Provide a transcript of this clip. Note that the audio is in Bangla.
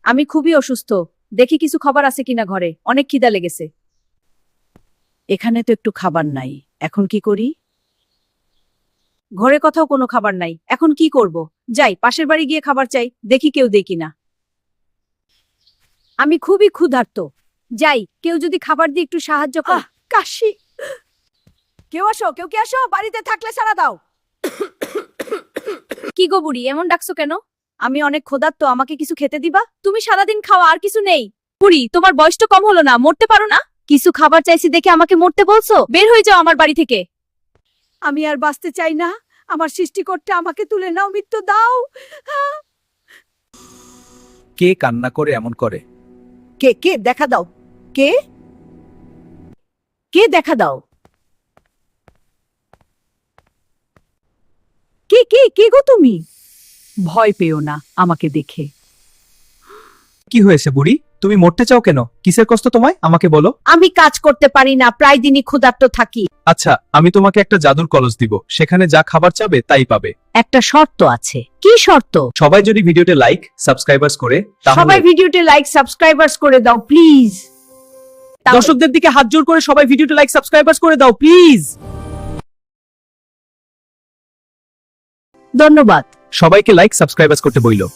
আমি খুবই অসুস্থ, দেখি কিছু খাবার আছে কিনা ঘরে, অনেক খিদা লেগেছে। এখানে তো একটু খাবার নাই, এখন কি করি? ঘরে কোথাও কোনো খাবার নাই, এখন কি করব? যাই পাশের বাড়ি গিয়ে খাবার চাই, দেখি কেউ দেয় কিনা। আমি খুবই ক্ষুধার্ত, যাই কেউ যদি খাবার দিয়ে একটু সাহায্য করে। কাশি। কেউ আসো, কেউ কি আসো, বাড়িতে থাকলে সাড়া দাও। কি গো বুড়ি, এমন ডাকছো কেন? আমি অনেক ক্ষুধার্ত, আমাকে কিছু খেতে দিবা? তুমি সারাদিন খাওয়া, আর কিছু নেই? বুড়ি, তোমার বয়স তো কম হলো না, মরতে পারো না? কিছু খাবার চাইছি দেখে আমাকে মরতে বলছো? বের হয়ে যাও আমার বাড়ি থেকে। আমি আর বাঁচতে চাই না, আমার সৃষ্টিকর্তা আমাকে তুলে নাও, মৃত্যু দাও। কে কান্না করে এমন করে? কে কে দেখা দাও, কে কে দেখা দাও, কে কে কে গো তুমি? ভয় পেও না আমাকে দেখে। কি হয়েছে বুড়ি, তুমি মরতে চাও কেন? কিসের কষ্ট তোমায়, আমাকে বলো। আমি কাজ করতে পারি না, প্রায় দিনই ক্ষুধার্ত থাকি। আচ্ছা, আমি তোমাকে একটা জাদুর কলস দিব, সেখানে যা খাবার চাবে তাই পাবে। একটা শর্ত আছে। কি শর্ত? সবাই যদি ভিডিওতে লাইক সাবস্ক্রাইবার্স করে, সবাই তাহলে ভিডিওতে লাইক সাবস্ক্রাইবার্স করে দাও প্লিজ। দর্শকদের দিকে হাত জোর করে সবাই ভিডিওতে লাইক সাবস্ক্রাইবার্স করে দাও প্লিজ। ধন্যবাদ। সবাইকে লাইক সাবস্ক্রাইবার্স করতে বইলো।